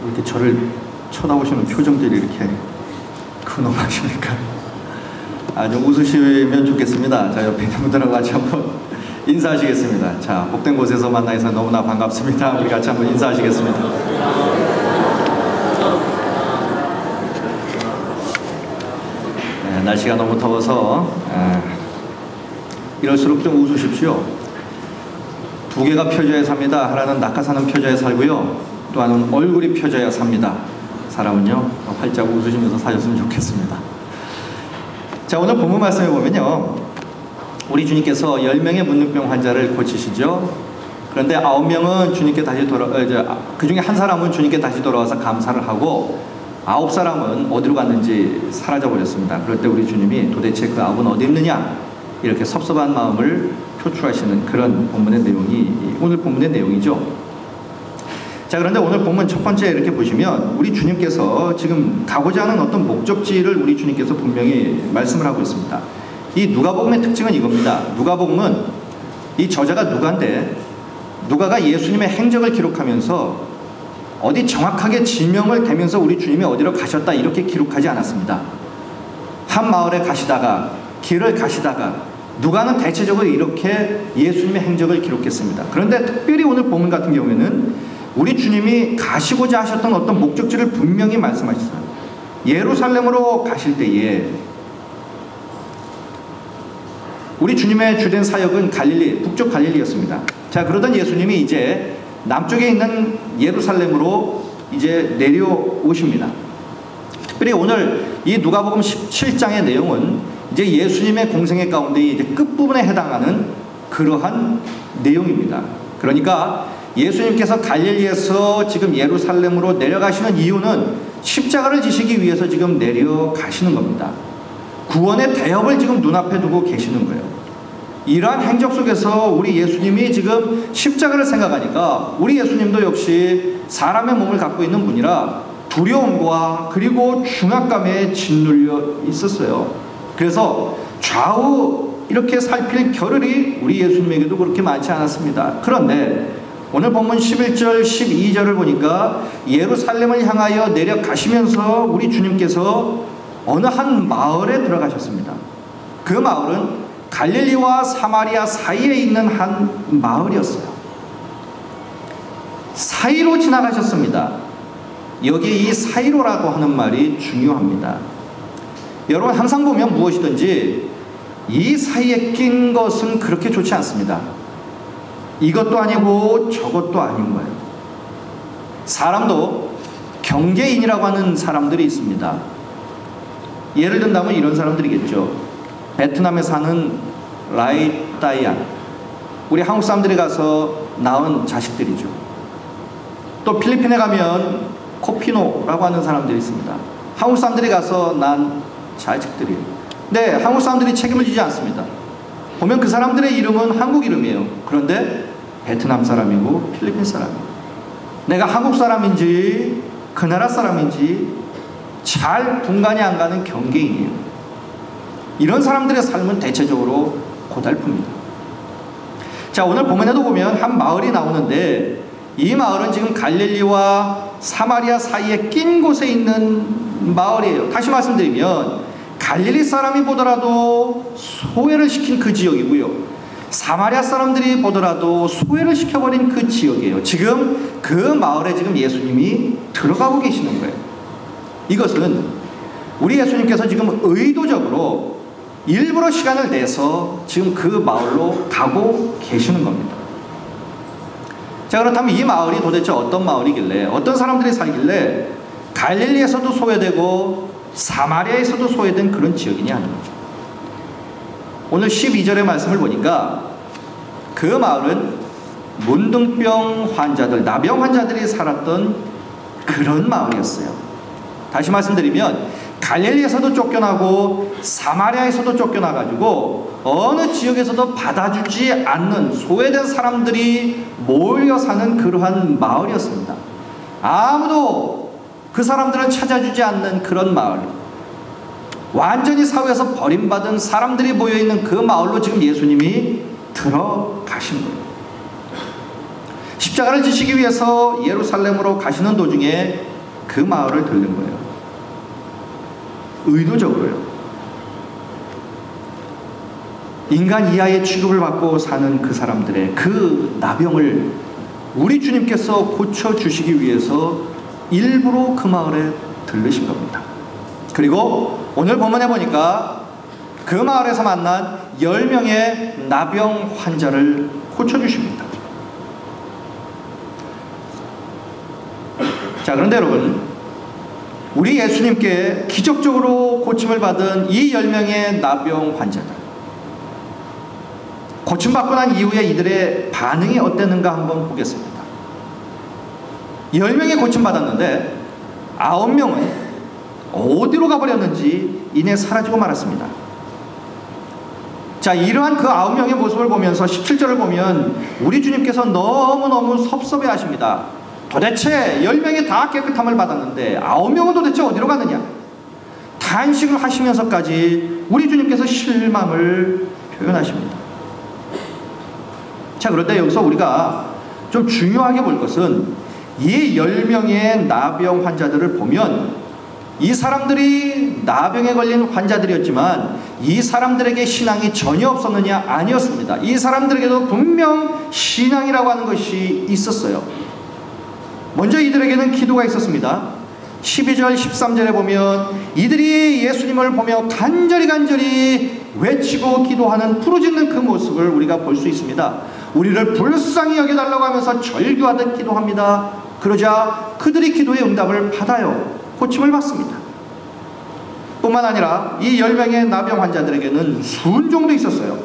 이렇게 저를 쳐다보시는 표정들이 이렇게 근엄하십니까? 좀 웃으시면 좋겠습니다. 자, 옆에 있는 분들하고 같이 한번 인사하시겠습니다. 자, 복된 곳에서 만나서 너무나 반갑습니다. 우리 같이 한번 인사하시겠습니다. 네, 날씨가 너무 더워서 이럴수록 좀 웃으십시오. 두 개가 펴져야 삽니다. 하나는 낙하산은 펴져야 살고요. 또 하나는 얼굴이 펴져야 삽니다. 사람은요, 활짝 웃으시면서 사셨으면 좋겠습니다. 자, 오늘 본문 말씀에 보면요, 우리 주님께서 10명의 문둥병 환자를 고치시죠. 그런데 9명은 주님께 다시 그 중에 한 사람은 주님께 다시 돌아와서 감사를 하고 9사람은 어디로 갔는지 사라져 버렸습니다. 그럴 때 우리 주님이 도대체 그 9은 어디 있느냐, 이렇게 섭섭한 마음을 표출하시는 그런 본문의 내용이 오늘 본문의 내용이죠. 자, 그런데 오늘 본문 첫 번째 이렇게 보시면 우리 주님께서 지금 가고자 하는 어떤 목적지를 우리 주님께서 분명히 말씀을 하고 있습니다. 이 누가복음의 특징은 이겁니다. 누가복음은 이 저자가 누가인데, 누가가 예수님의 행적을 기록하면서 어디 정확하게 지명을 대면서 우리 주님이 어디로 가셨다 이렇게 기록하지 않았습니다. 한 마을에 가시다가, 길을 가시다가, 누가는 대체적으로 이렇게 예수님의 행적을 기록했습니다. 그런데 특별히 오늘 본문 같은 경우에는 우리 주님이 가시고자 하셨던 어떤 목적지를 분명히 말씀하셨어요. 예루살렘으로 가실 때에 우리 주님의 주된 사역은 갈릴리, 북쪽 갈릴리였습니다. 자, 그러던 예수님이 이제 남쪽에 있는 예루살렘으로 이제 내려오십니다. 특별히 오늘 이 누가복음 17장의 내용은 이제 예수님의 공생애 가운데 이제 끝부분에 해당하는 그러한 내용입니다. 그러니까 예수님께서 갈릴리에서 지금 예루살렘으로 내려가시는 이유는 십자가를 지시기 위해서 지금 내려가시는 겁니다. 구원의 대업을 지금 눈앞에 두고 계시는 거예요. 이러한 행적 속에서 우리 예수님이 지금 십자가를 생각하니까 우리 예수님도 역시 사람의 몸을 갖고 있는 분이라 두려움과 그리고 중압감에 짓눌려 있었어요. 그래서 좌우 이렇게 살필 겨를이 우리 예수님에게도 그렇게 많지 않았습니다. 그런데 오늘 본문 11절 12절을 보니까 예루살렘을 향하여 내려가시면서 우리 주님께서 어느 한 마을에 들어가셨습니다. 그 마을은 갈릴리와 사마리아 사이에 있는 한 마을이었어요. 사이로 지나가셨습니다. 여기 이 사이로라고 하는 말이 중요합니다. 여러분 항상 보면 무엇이든지 이 사이에 낀 것은 그렇게 좋지 않습니다. 이것도 아니고 저것도 아닌 거예요. 사람도 경계인이라고 하는 사람들이 있습니다. 예를 든다면 이런 사람들이겠죠. 베트남에 사는 라이따이안, 우리 한국 사람들이 가서 낳은 자식들이죠. 또 필리핀에 가면 코피노라고 하는 사람들이 있습니다. 한국 사람들이 가서 난 자식들이에요. 근데 한국 사람들이 책임을 지지 않습니다. 보면 그 사람들의 이름은 한국 이름이에요. 그런데 베트남 사람이고 필리핀 사람이에요. 내가 한국 사람인지 그 나라 사람인지 잘 분간이 안 가는 경계인이에요. 이런 사람들의 삶은 대체적으로 고달픕니다. 자, 오늘 본문에도 보면 한 마을이 나오는데 이 마을은 지금 갈릴리와 사마리아 사이에 낀 곳에 있는 마을이에요. 다시 말씀드리면 갈릴리 사람이 보더라도 소외를 시킨 그 지역이고요, 사마리아 사람들이 보더라도 소외를 시켜버린 그 지역이에요. 지금 그 마을에 지금 예수님이 들어가고 계시는 거예요. 이것은 우리 예수님께서 지금 의도적으로 일부러 시간을 내서 지금 그 마을로 가고 계시는 겁니다. 자, 그렇다면 이 마을이 도대체 어떤 마을이길래, 어떤 사람들이 살길래 갈릴리에서도 소외되고 사마리아에서도 소외된 그런 지역이냐 하는 거죠. 오늘 12절의 말씀을 보니까 그 마을은 문둥병 환자들, 나병 환자들이 살았던 그런 마을이었어요. 다시 말씀드리면 갈릴리에서도 쫓겨나고 사마리아에서도 쫓겨나가지고 어느 지역에서도 받아주지 않는 소외된 사람들이 모여 사는 그러한 마을이었습니다. 아무도 그 사람들을 찾아주지 않는 그런 마을, 완전히 사회에서 버림받은 사람들이 모여있는 그 마을로 지금 예수님이 들어가신 거예요. 십자가를 지시기 위해서 예루살렘으로 가시는 도중에 그 마을을 들른 거예요. 의도적으로요. 인간 이하의 취급을 받고 사는 그 사람들의 그 나병을 우리 주님께서 고쳐주시기 위해서 일부러 그 마을에 들르신 겁니다. 그리고 오늘 본문에 보니까 그 마을에서 만난 10명의 나병 환자를 고쳐주십니다. 자, 그런데 여러분, 우리 예수님께 기적적으로 고침을 받은 이 10명의 나병 환자들, 고침받고 난 이후에 이들의 반응이 어땠는가 한번 보겠습니다. 10명이 고침받았는데 9명은 어디로 가버렸는지 이내 사라지고 말았습니다. 자, 이러한 그 9명의 모습을 보면서 17절을 보면 우리 주님께서 너무너무 섭섭해 하십니다. 도대체 10명이 다 깨끗함을 받았는데 9명은 도대체 어디로 가느냐? 탄식을 하시면서까지 우리 주님께서 실망을 표현하십니다. 자, 그런데 여기서 우리가 좀 중요하게 볼 것은 이 10명의 나병 환자들을 보면 이 사람들이 나병에 걸린 환자들이었지만 이 사람들에게 신앙이 전혀 없었느냐? 아니었습니다. 이 사람들에게도 분명 신앙이라고 하는 것이 있었어요. 먼저 이들에게는 기도가 있었습니다. 12절 13절에 보면 이들이 예수님을 보며 간절히 외치고 기도하는 부르짖는 그 모습을 우리가 볼 수 있습니다. 우리를 불쌍히 여겨달라고 하면서 절규하듯 기도합니다. 그러자 그들이 기도의 응답을 받아요. 고침을 받습니다. 뿐만 아니라 이 10명의 나병 환자들에게는 순종도 있었어요.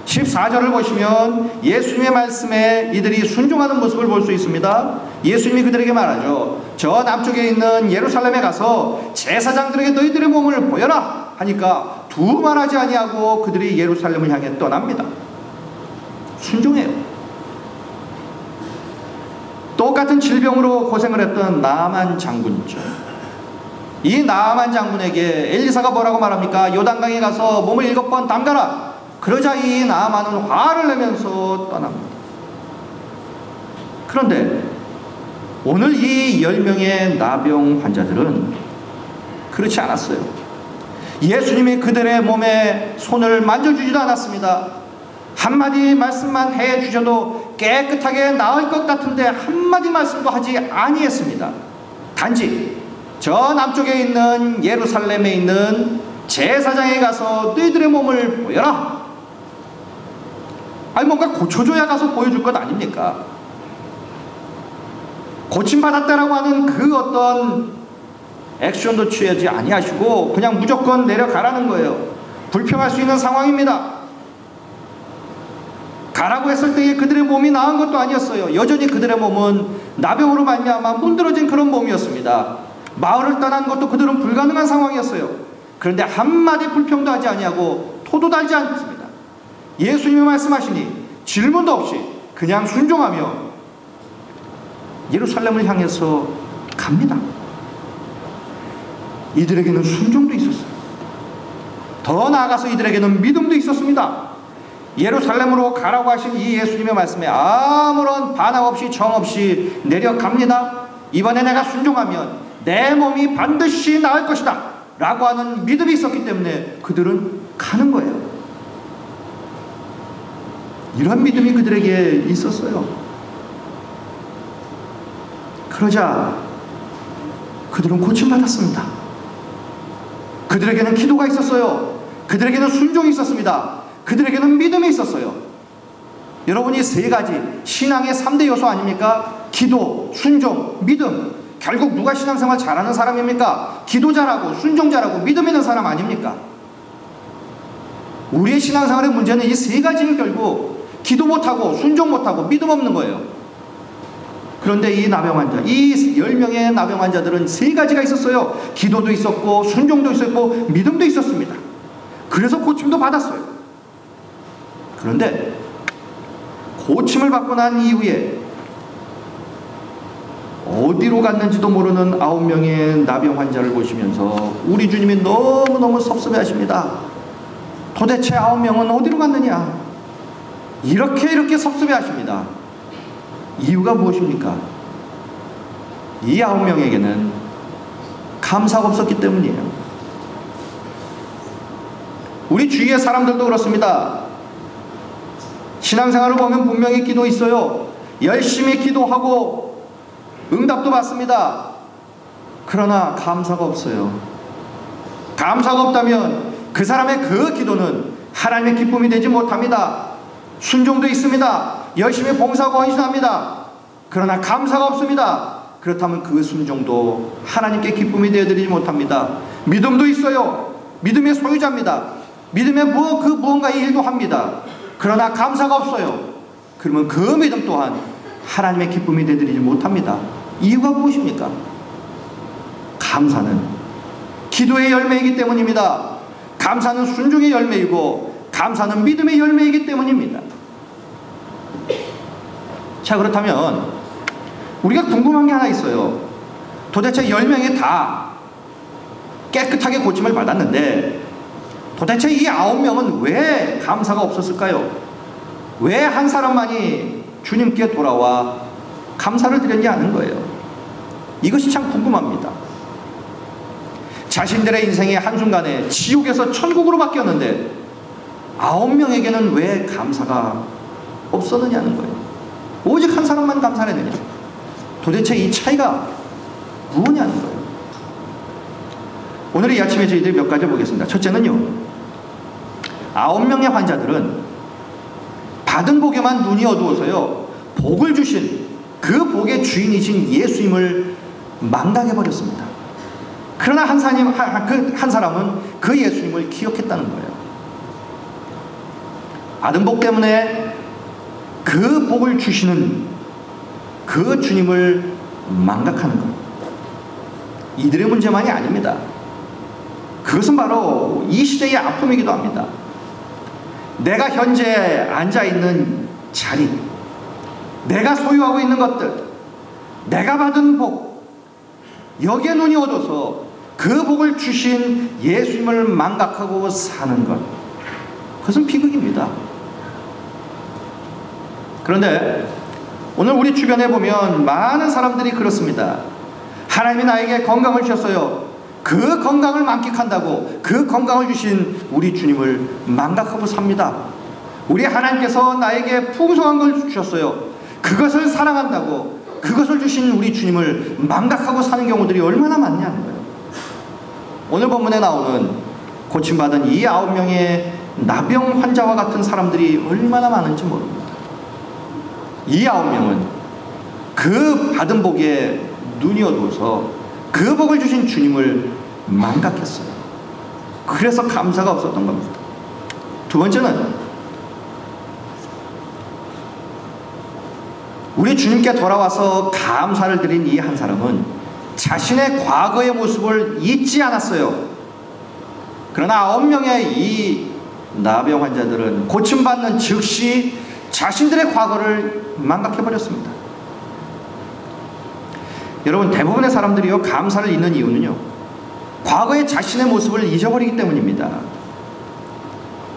14절을 보시면 예수님의 말씀에 이들이 순종하는 모습을 볼 수 있습니다. 예수님이 그들에게 말하죠. 저 남쪽에 있는 예루살렘에 가서 제사장들에게 너희들의 몸을 보여라 하니까 두말하지 아니하고 그들이 예루살렘을 향해 떠납니다. 순종해요. 똑같은 질병으로 고생을 했던 나만 장군 있죠. 이 나만 장군에게 엘리사가 뭐라고 말합니까? 요단강에 가서 몸을 7번 담가라. 그러자 이 나만은 화를 내면서 떠납니다. 그런데 오늘 이 10명의 나병 환자들은 그렇지 않았어요. 예수님이 그들의 몸에 손을 만져주지도 않았습니다. 한마디 말씀만 해주셔도 깨끗하게 나을 것 같은데 한마디 말씀도 하지 아니했습니다. 단지 저 남쪽에 있는 예루살렘에 있는 제사장에 가서 너희들의 몸을 보여라. 아니 뭔가 고쳐줘야 가서 보여줄 것 아닙니까? 고침받았다라고 하는 그 어떤 액션도 취하지 아니하시고 그냥 무조건 내려가라는 거예요. 불평할 수 있는 상황입니다. 가라고 했을 때에 그들의 몸이 나은 것도 아니었어요. 여전히 그들의 몸은 나병으로 말미암아 문드러진 그런 몸이었습니다. 마을을 떠난 것도 그들은 불가능한 상황이었어요. 그런데 한마디 불평도 하지 아니하고 토도 달지 않습니다. 예수님이 말씀하시니 질문도 없이 그냥 순종하며 예루살렘을 향해서 갑니다. 이들에게는 순종도 있었어요. 더 나아가서 이들에게는 믿음도 있었습니다. 예루살렘으로 가라고 하신 이 예수님의 말씀에 아무런 반항 없이 정 없이 내려갑니다. 이번에 내가 순종하면 내 몸이 반드시 나을 것이다 라고 하는 믿음이 있었기 때문에 그들은 가는 거예요. 이런 믿음이 그들에게 있었어요. 그러자 그들은 고침받았습니다. 그들에게는 기도가 있었어요. 그들에게는 순종이 있었습니다. 그들에게는 믿음이 있었어요. 여러분, 이 세 가지 신앙의 3대 요소 아닙니까? 기도, 순종, 믿음. 결국 누가 신앙생활 잘하는 사람입니까? 기도 잘하고 순종 잘하고 믿음 있는 사람 아닙니까? 우리의 신앙생활의 문제는 이 세 가지는 결국 기도 못하고 순종 못하고 믿음 없는 거예요. 그런데 이 나병 환자, 이 10명의 나병 환자들은 세 가지가 있었어요. 기도도 있었고 순종도 있었고 믿음도 있었습니다. 그래서 고침도 받았어요. 그런데 고침을 받고 난 이후에 어디로 갔는지도 모르는 9명의 나병 환자를 보시면서 우리 주님이 너무너무 섭섭해 하십니다. 도대체 9명은 어디로 갔느냐? 이렇게 섭섭해 하십니다. 이유가 무엇입니까? 이 9명에게는 감사가 없었기 때문이에요. 우리 주위의 사람들도 그렇습니다. 신앙생활을 보면 분명히 기도 있어요. 열심히 기도하고 응답도 받습니다. 그러나 감사가 없어요. 감사가 없다면 그 사람의 그 기도는 하나님의 기쁨이 되지 못합니다. 순종도 있습니다. 열심히 봉사하고 헌신합니다. 그러나 감사가 없습니다. 그렇다면 그 순종도 하나님께 기쁨이 되어드리지 못합니다. 믿음도 있어요. 믿음의 소유자입니다. 믿음의 무언가의 일도 합니다. 그러나 감사가 없어요. 그러면 그 믿음 또한 하나님의 기쁨이 되어드리지 못합니다. 이유가 무엇입니까? 감사는 기도의 열매이기 때문입니다. 감사는 순종의 열매이고 감사는 믿음의 열매이기 때문입니다. 자, 그렇다면 우리가 궁금한 게 하나 있어요. 도대체 10명이 다 깨끗하게 고침을 받았는데 도대체 이 9명은 왜 감사가 없었을까요? 왜 한 사람만이 주님께 돌아와 감사를 드렸지 않은 거예요? 이것이 참 궁금합니다. 자신들의 인생의 한순간에 지옥에서 천국으로 바뀌었는데 9명에게는 왜 감사가 없었느냐는 거예요. 오직 한 사람만 감사를 했느냐? 도대체 이 차이가 무엇이냐는 거예요. 오늘 이 아침에 저희들이 몇 가지 보겠습니다. 첫째는요, 9명의 환자들은 받은 복에만 눈이 어두워서요, 복을 주신 그 복의 주인이신 예수님을 망각해버렸습니다. 그러나 한 사람은 그 예수님을 기억했다는 거예요. 받은 복 때문에 그 복을 주시는 그 주님을 망각하는 것. 이들의 문제만이 아닙니다. 그것은 바로 이 시대의 아픔이기도 합니다. 내가 현재 앉아있는 자리, 내가 소유하고 있는 것들, 내가 받은 복, 여기에 눈이 어두워서 그 복을 주신 예수님을 망각하고 사는 것, 그것은 비극입니다. 그런데 오늘 우리 주변에 보면 많은 사람들이 그렇습니다. 하나님이 나에게 건강을 주셨어요. 그 건강을 만끽한다고 그 건강을 주신 우리 주님을 망각하고 삽니다. 우리 하나님께서 나에게 풍성한 걸 주셨어요. 그것을 사랑한다고 그것을 주신 우리 주님을 망각하고 사는 경우들이 얼마나 많냐는 거예요. 오늘 본문에 나오는 고침받은 이 9명의 나병 환자와 같은 사람들이 얼마나 많은지 모릅니다. 이 9명은 그 받은 복에 눈이 어두워서 그 복을 주신 주님을 망각했어요. 그래서 감사가 없었던 겁니다. 두 번째는 우리 주님께 돌아와서 감사를 드린 이 한 사람은 자신의 과거의 모습을 잊지 않았어요. 그러나 9명의 이 나병 환자들은 고침받는 즉시 자신들의 과거를 망각해버렸습니다. 여러분, 대부분의 사람들이요, 감사를 잊는 이유는요, 과거의 자신의 모습을 잊어버리기 때문입니다.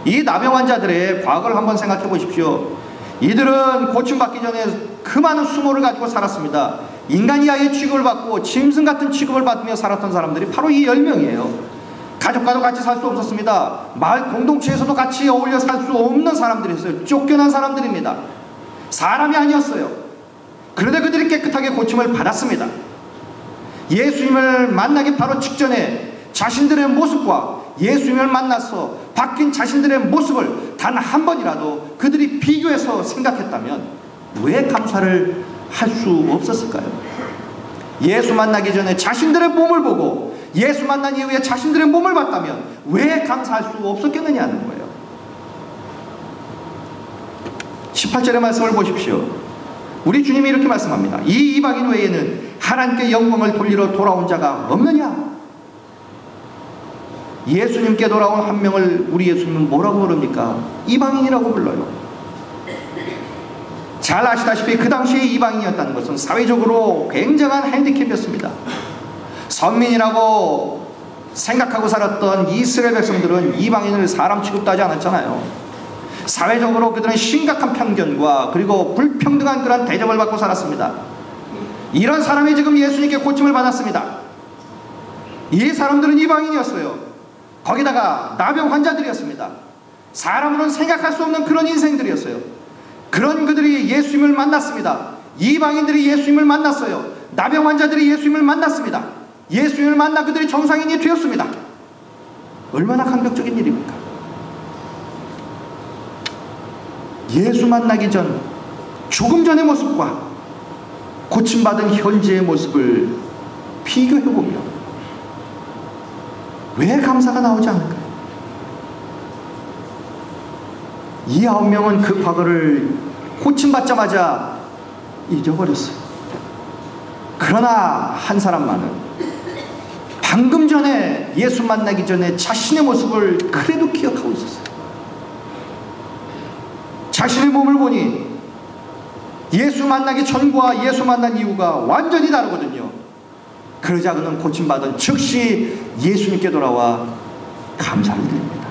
이 나병 환자들의 과거를 한번 생각해 보십시오. 이들은 고침받기 전에 그 많은 수모를 가지고 살았습니다. 인간 이하의 취급을 받고 짐승 같은 취급을 받으며 살았던 사람들이 바로 이 10명이에요. 가족과도 같이 살 수 없었습니다. 마을 공동체에서도 같이 어울려 살 수 없는 사람들이었어요. 쫓겨난 사람들입니다. 사람이 아니었어요. 그런데 그들이 깨끗하게 고침을 받았습니다. 예수님을 만나기 바로 직전에 자신들의 모습과 예수님을 만나서 바뀐 자신들의 모습을 단 한 번이라도 그들이 비교해서 생각했다면 왜 감사를 할 수 없었을까요? 예수 만나기 전에 자신들의 몸을 보고 예수 만난 이후에 자신들의 몸을 봤다면 왜 감사할 수 없었겠느냐는 거예요. 18절의 말씀을 보십시오. 우리 주님이 이렇게 말씀합니다. 이 이방인 외에는 하나님께 영광을 돌리러 돌아온 자가 없느냐? 예수님께 돌아온 한 명을 우리 예수님은 뭐라고 부릅니까? 이방인이라고 불러요. 잘 아시다시피 그 당시에 이방인이었다는 것은 사회적으로 굉장한 핸디캡이었습니다. 선민이라고 생각하고 살았던 이스라엘 백성들은 이방인을 사람 취급도 하지 않았잖아요. 사회적으로 그들은 심각한 편견과 그리고 불평등한 그런 대접을 받고 살았습니다. 이런 사람이 지금 예수님께 고침을 받았습니다. 이 사람들은 이방인이었어요. 거기다가 나병 환자들이었습니다. 사람으로는 생각할 수 없는 그런 인생들이었어요. 그런 그들이 예수님을 만났습니다. 이방인들이 예수님을 만났어요. 나병 환자들이 예수님을 만났습니다. 예수님을 만나 그들이 정상인이 되었습니다. 얼마나 감격적인 일입니까? 예수 만나기 전 조금 전의 모습과 고침받은 현재의 모습을 비교해보며 왜 감사가 나오지 않을까요? 이 9명은 그 과거를 고침받자마자 잊어버렸어요. 그러나 한 사람만은 방금 전에 예수 만나기 전에 자신의 모습을 그래도 기억하고 있었어요. 자신의 몸을 보니 예수 만나기 전과 예수 만난 이후가 완전히 다르거든요. 그러자 그는 고침받은 즉시 예수님께 돌아와 감사를 드립니다.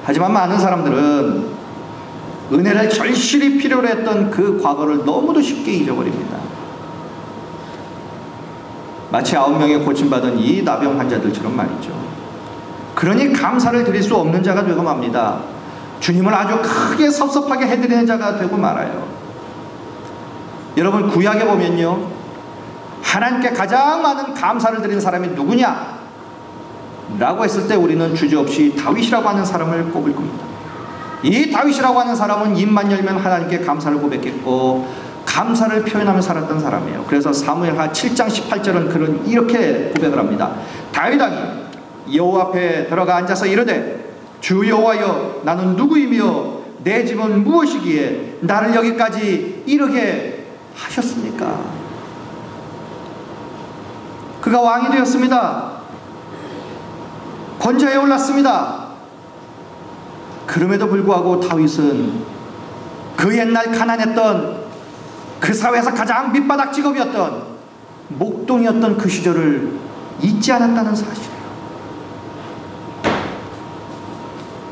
하지만 많은 사람들은 은혜를 절실히 필요로 했던 그 과거를 너무도 쉽게 잊어버립니다. 마치 9명의 고침받은 이 나병 환자들처럼 말이죠. 그러니 감사를 드릴 수 없는 자가 되고 맙니다. 주님을 아주 크게 섭섭하게 해드리는 자가 되고 말아요. 여러분, 구약에 보면요, 하나님께 가장 많은 감사를 드린 사람이 누구냐? 라고 했을 때 우리는 주저없이 다윗이라고 하는 사람을 꼽을 겁니다. 이 다윗이라고 하는 사람은 입만 열면 하나님께 감사를 고백했고 감사를 표현하며 살았던 사람이에요. 그래서 사무엘하 7장 18절은 그런 이렇게 고백을 합니다. 다윗 왕이 여호와 앞에 들어가 앉아서 이르되 주 여호와여, 나는 누구이며 내 집은 무엇이기에 나를 여기까지 이르게 하셨습니까? 그가 왕이 되었습니다. 권좌에 올랐습니다. 그럼에도 불구하고 다윗은 그 옛날 가난했던 그 사회에서 가장 밑바닥 직업이었던 목동이었던 그 시절을 잊지 않았다는 사실이에요.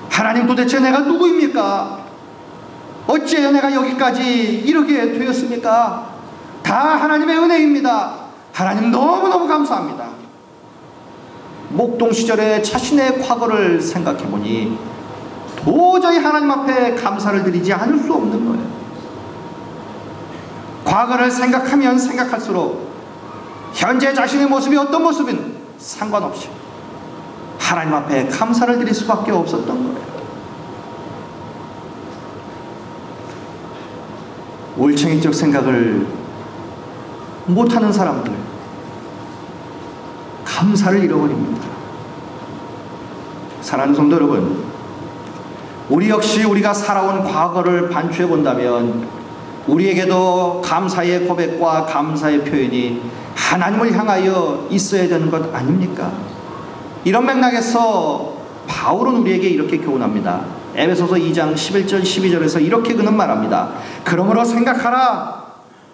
하나님, 도대체 내가 누구입니까? 어찌해야 내가 여기까지 이르게 되었습니까? 다 하나님의 은혜입니다. 하나님 너무너무 감사합니다. 목동 시절의 자신의 과거를 생각해보니 도저히 하나님 앞에 감사를 드리지 않을 수 없는 거예요. 과거를 생각하면 생각할수록 현재 자신의 모습이 어떤 모습인 상관없이 하나님 앞에 감사를 드릴 수밖에 없었던 거예요. 올챙이적 생각을 못하는 사람들, 감사를 잃어버립니다. 사랑하는 성도 여러분, 우리 역시 우리가 살아온 과거를 반추해 본다면 우리에게도 감사의 고백과 감사의 표현이 하나님을 향하여 있어야 되는 것 아닙니까? 이런 맥락에서 바울은 우리에게 이렇게 교훈합니다. 에베소서 2장 11절 12절에서 이렇게 그는 말합니다. 그러므로 생각하라.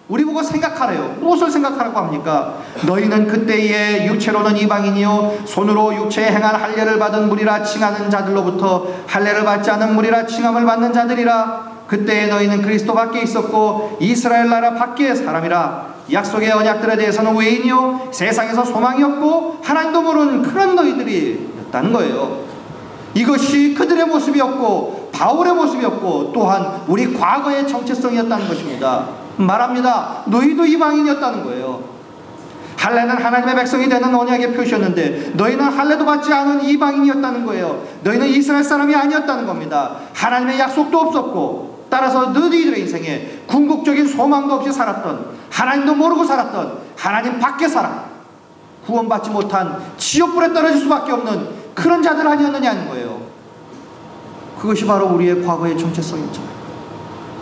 우리 보고 생각하래요. 무엇을 생각하라고 합니까? 너희는 그때에 육체로는 이방인이요 손으로 육체에 행한 할례를 받은 무리라 칭하는 자들로부터 할례를 받지 않은 무리라 칭함을 받는 자들이라. 그때에 너희는 그리스도 밖에 있었고 이스라엘 나라 밖의 사람이라. 약속의 언약들에 대해서는 외인이요 세상에서 소망이 없고 하나님도 모르는 그런 너희들이었다는 거예요. 이것이 그들의 모습이었고 바울의 모습이었고 또한 우리 과거의 정체성이었다는 것입니다. 말합니다. 너희도 이방인이었다는 거예요. 할례는 하나님의 백성이 되는 언약의 표시였는데 너희는 할례도 받지 않은 이방인이었다는 거예요. 너희는 이스라엘 사람이 아니었다는 겁니다. 하나님의 약속도 없었고 따라서 너희들의 인생에 궁극적인 소망도 없이 살았던, 하나님도 모르고 살았던, 하나님 밖에 살아 구원받지 못한 지옥불에 떨어질 수밖에 없는 그런 자들 아니었느냐는 거예요. 그것이 바로 우리의 과거의 정체성이었잖아요.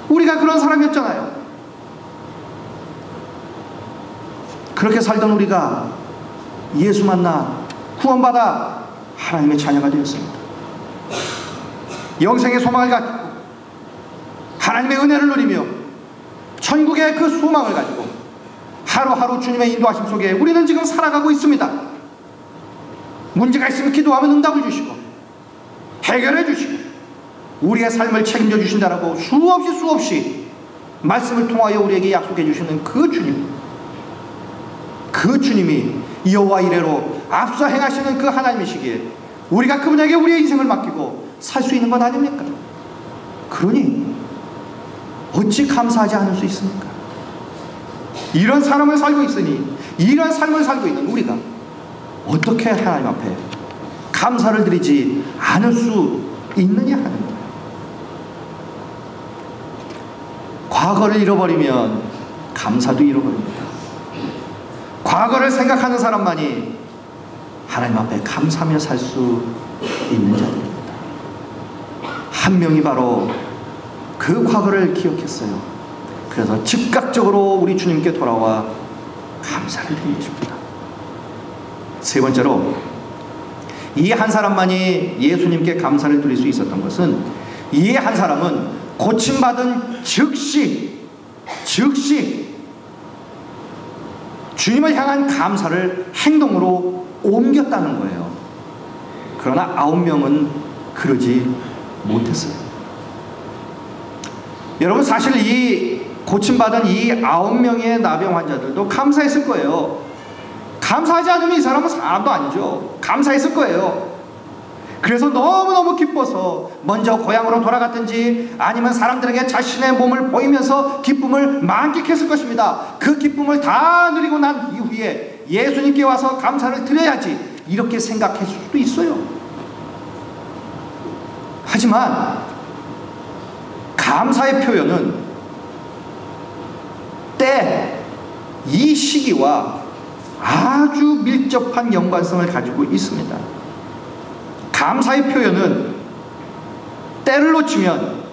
우리가 그런 사람이었잖아요. 그렇게 살던 우리가 예수 만나 구원받아 하나님의 자녀가 되었습니다. 영생의 소망을 갖고 하나님의 은혜를 누리며 천국의 그 소망을 가지고 하루하루 주님의 인도하심 속에 우리는 지금 살아가고 있습니다. 문제가 있으면 기도하면 응답을 주시고 해결해 주시고 우리의 삶을 책임져 주신다라고 수없이 말씀을 통하여 우리에게 약속해 주시는 그 주님, 그 주님이 여호와 이레로 앞서 행하시는 그 하나님이시기에 우리가 그분에게 우리의 인생을 맡기고 살 수 있는 것 아닙니까? 그러니 어찌 감사하지 않을 수 있습니까? 이런 삶을 살고 있으니, 이런 삶을 살고 있는 우리가 어떻게 하나님 앞에 감사를 드리지 않을 수 있느냐 하는 거예요. 과거를 잃어버리면 감사도 잃어버립니다. 과거를 생각하는 사람만이 하나님 앞에 감사하며 살 수 있는 자들입니다. 한 명이 바로 그 과거를 기억했어요. 그래서 즉각적으로 우리 주님께 돌아와 감사를 드린 것입니다. 세 번째로, 이 한 사람만이 예수님께 감사를 드릴 수 있었던 것은, 이 한 사람은 고침받은 즉시 주님을 향한 감사를 행동으로 옮겼다는 거예요. 그러나 9명은 그러지 못했어요. 여러분, 사실 이 고침받은 이 9명의 나병 환자들도 감사했을 거예요. 감사하지 않으면 이 사람은 사람도 아니죠. 감사했을 거예요. 그래서 너무너무 기뻐서 먼저 고향으로 돌아갔든지 아니면 사람들에게 자신의 몸을 보이면서 기쁨을 만끽했을 것입니다. 그 기쁨을 다 누리고 난 이후에 예수님께 와서 감사를 드려야지, 이렇게 생각했을 수도 있어요. 하지만 감사의 표현은 때, 이 시기와 아주 밀접한 연관성을 가지고 있습니다. 감사의 표현은 때를 놓치면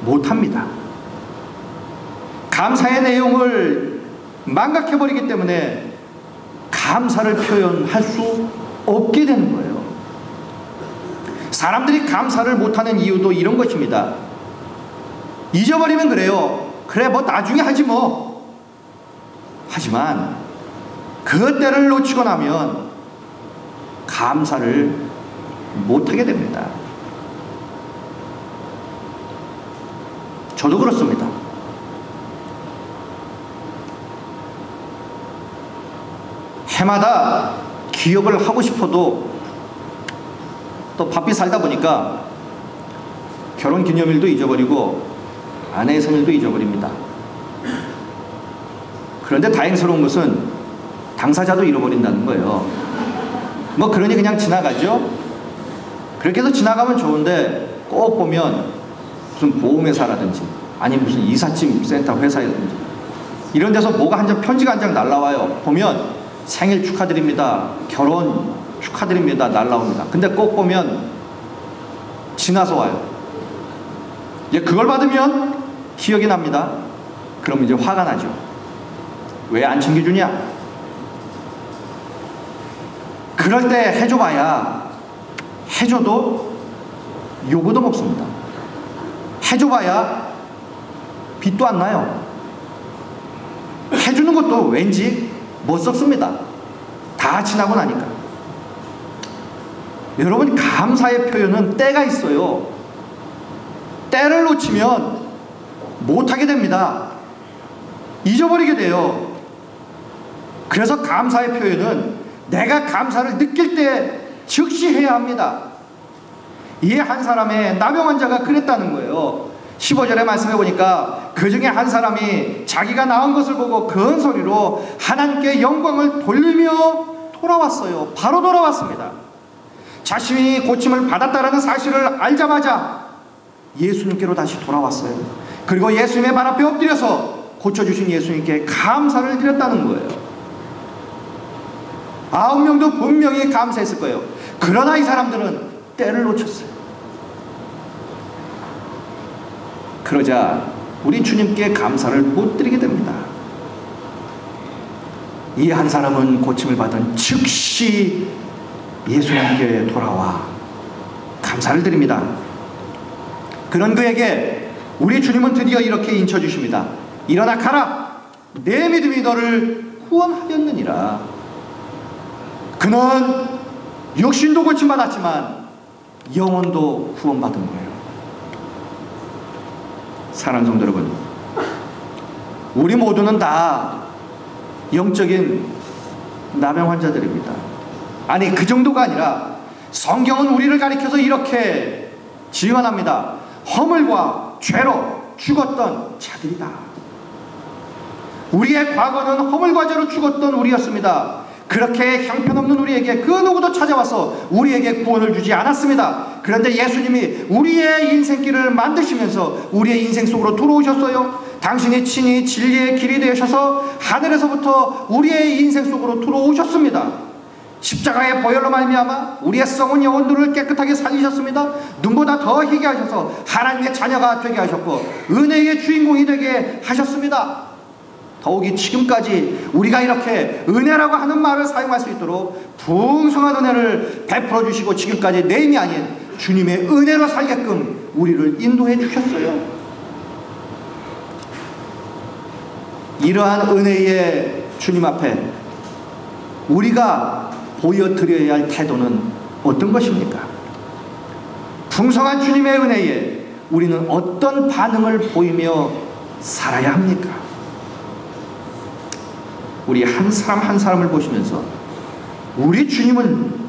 못합니다. 감사의 내용을 망각해버리기 때문에 감사를 표현할 수 없게 되는 거예요. 사람들이 감사를 못하는 이유도 이런 것입니다. 잊어버리면 그래요. 그래, 뭐 나중에 하지 뭐. 하지만 그 때를 놓치고 나면 감사를 못하게 됩니다. 저도 그렇습니다. 해마다 기억을 하고 싶어도 또 바삐 살다 보니까 결혼기념일도 잊어버리고 아내의 생일도 잊어버립니다. 그런데 다행스러운 것은 당사자도 잃어버린다는 거예요. 뭐 그러니 그냥 지나가죠. 그렇게 해서 지나가면 좋은데 꼭 보면 무슨 보험회사라든지 아니면 무슨 이삿짐 센터 회사라든지 이런 데서 뭐가 한 장, 편지가 한 장 날라와요. 보면 생일 축하드립니다, 결혼 축하드립니다 날라옵니다. 근데 꼭 보면 지나서 와요. 그걸 받으면 기억이 납니다. 그럼 이제 화가 나죠. 왜 안 챙겨주냐? 그럴 때 해줘봐야, 해줘도 요구도 먹습니다. 해줘봐야 빚도 안 나요. 해주는 것도 왠지 못 썩습니다. 다 지나고 나니까. 여러분, 감사의 표현은 때가 있어요. 때를 놓치면 못하게 됩니다. 잊어버리게 돼요. 그래서 감사의 표현은 내가 감사를 느낄 때 즉시 해야 합니다. 이 한 사람의 나병 환자가 그랬다는 거예요. 15절에 말씀해 보니까 그 중에 한 사람이 자기가 나은 것을 보고 큰 소리로 하나님께 영광을 돌리며 돌아왔어요. 바로 돌아왔습니다. 자신이 고침을 받았다는 사실을 알자마자 예수님께로 다시 돌아왔어요. 그리고 예수님의 발 앞에 엎드려서 고쳐주신 예수님께 감사를 드렸다는 거예요. 9명도 분명히 감사했을 거예요. 그러나 이 사람들은 때를 놓쳤어요. 그러자 우리 주님께 감사를 못 드리게 됩니다. 이 한 사람은 고침을 받은 즉시 예수님께 돌아와 감사를 드립니다. 그런 그에게 우리 주님은 드디어 이렇게 인쳐주십니다. 일어나 가라, 내 믿음이 너를 구원하였느니라. 그는 육신도 고침받았지만 영혼도 구원받은 거예요. 사랑하는 성도 여러분, 우리 모두는 다 영적인 나병 환자들입니다. 아니, 그 정도가 아니라 성경은 우리를 가리켜서 이렇게 증언합니다. 허물과 죄로 죽었던 자들이다. 우리의 과거는 허물과 죄로 죽었던 우리였습니다. 그렇게 형편없는 우리에게 그 누구도 찾아와서 우리에게 구원을 주지 않았습니다. 그런데 예수님이 우리의 인생길을 만드시면서 우리의 인생 속으로 들어오셨어요. 당신이 친히 진리의 길이 되셔서 하늘에서부터 우리의 인생 속으로 들어오셨습니다. 십자가의 보혈로 말미암아 우리의 썩은 영혼들을 깨끗하게 살리셨습니다. 눈보다 더 희게 하셔서 하나님의 자녀가 되게 하셨고 은혜의 주인공이 되게 하셨습니다. 더욱이 지금까지 우리가 이렇게 은혜라고 하는 말을 사용할 수 있도록 풍성한 은혜를 베풀어 주시고 지금까지 내 힘이 아닌 주님의 은혜로 살게끔 우리를 인도해 주셨어요. 이러한 은혜의 주님 앞에 우리가 보여드려야 할 태도는 어떤 것입니까? 풍성한 주님의 은혜에 우리는 어떤 반응을 보이며 살아야 합니까? 우리 한 사람 한 사람을 보시면서 우리 주님은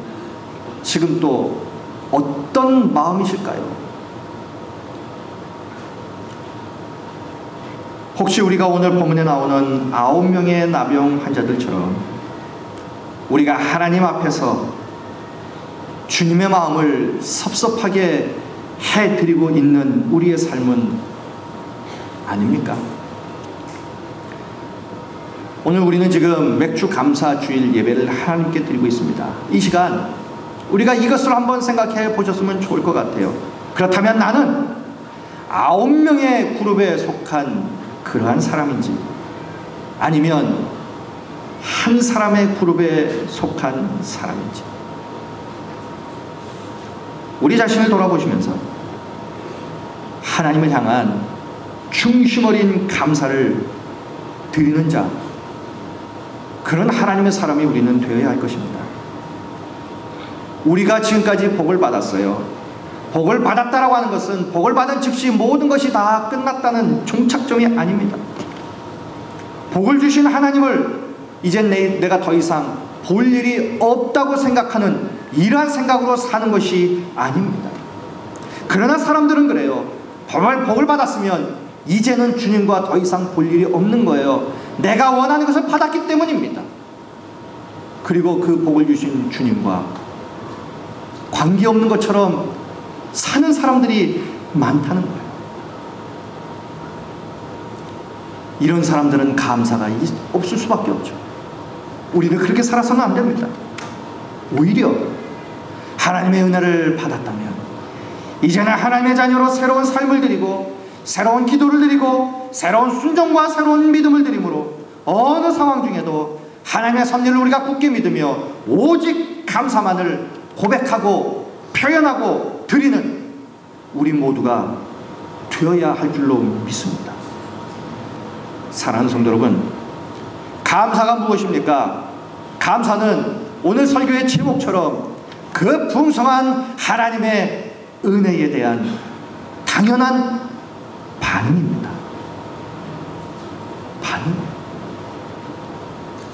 지금 또 어떤 마음이실까요? 혹시 우리가 오늘 본문에 나오는 9명의 나병 환자들처럼 우리가 하나님 앞에서 주님의 마음을 섭섭하게 해드리고 있는 우리의 삶은 아닙니까? 오늘 우리는 지금 맥주 감사 주일 예배를 하나님께 드리고 있습니다. 이 시간 우리가 이것을 한번 생각해 보셨으면 좋을 것 같아요. 그렇다면 나는 9명의 그룹에 속한 그러한 사람인지 아니면 한 사람의 그룹에 속한 사람인지 우리 자신을 돌아보시면서 하나님을 향한 중심 어린 감사를 드리는 자, 그런 하나님의 사람이 우리는 되어야 할 것입니다. 우리가 지금까지 복을 받았어요. 복을 받았다라고 하는 것은 복을 받은 즉시 모든 것이 다 끝났다는 종착점이 아닙니다. 복을 주신 하나님을 이젠 내가 더 이상 볼 일이 없다고 생각하는 이러한 생각으로 사는 것이 아닙니다. 그러나 사람들은 그래요. 복을 받았으면 이제는 주님과 더 이상 볼 일이 없는 거예요. 내가 원하는 것을 받았기 때문입니다. 그리고 그 복을 주신 주님과 관계없는 것처럼 사는 사람들이 많다는 거예요. 이런 사람들은 감사가 없을 수밖에 없죠. 우리는 그렇게 살아서는 안 됩니다. 오히려 하나님의 은혜를 받았다면 이제는 하나님의 자녀로 새로운 삶을 드리고 새로운 기도를 드리고 새로운 순종과 새로운 믿음을 드림으로 어느 상황 중에도 하나님의 섭리를 우리가 굳게 믿으며 오직 감사만을 고백하고 표현하고 드리는 우리 모두가 되어야 할 줄로 믿습니다. 사랑하는 성도 여러분, 감사가 무엇입니까? 감사는 오늘 설교의 제목처럼 그 풍성한 하나님의 은혜에 대한 당연한 반응입니다. 반응.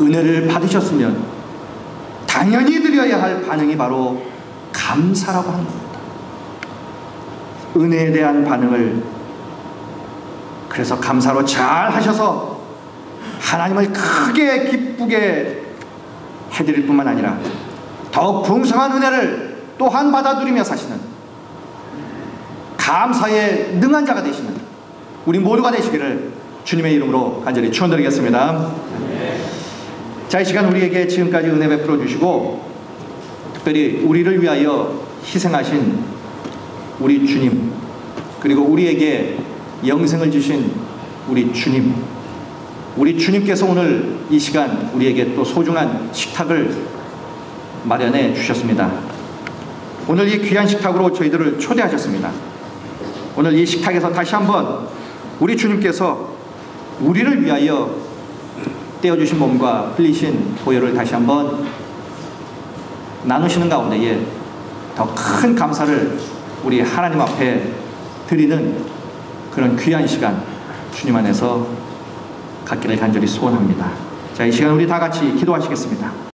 은혜를 받으셨으면 당연히 드려야 할 반응이 바로 감사라고 하는 겁니다. 은혜에 대한 반응을 그래서 감사로 잘 하셔서 하나님을 크게 기쁘게 해드릴 뿐만 아니라 더욱 풍성한 은혜를 또한 받아들이며 사시는 감사에 능한 자가 되시는 우리 모두가 되시기를 주님의 이름으로 간절히 축원드리겠습니다. 자, 이 시간 우리에게 지금까지 은혜 베풀어 주시고 특별히 우리를 위하여 희생하신 우리 주님, 그리고 우리에게 영생을 주신 우리 주님, 우리 주님께서 오늘 이 시간 우리에게 또 소중한 식탁을 마련해 주셨습니다. 오늘 이 귀한 식탁으로 저희들을 초대하셨습니다. 오늘 이 식탁에서 다시 한번 우리 주님께서 우리를 위하여 떼어주신 몸과 흘리신 보혈을 다시 한번 나누시는 가운데에 더 큰 감사를 우리 하나님 앞에 드리는 그런 귀한 시간 주님 안에서 갖기를 간절히 소원합니다. 자, 이 시간 우리 다 같이 기도하시겠습니다.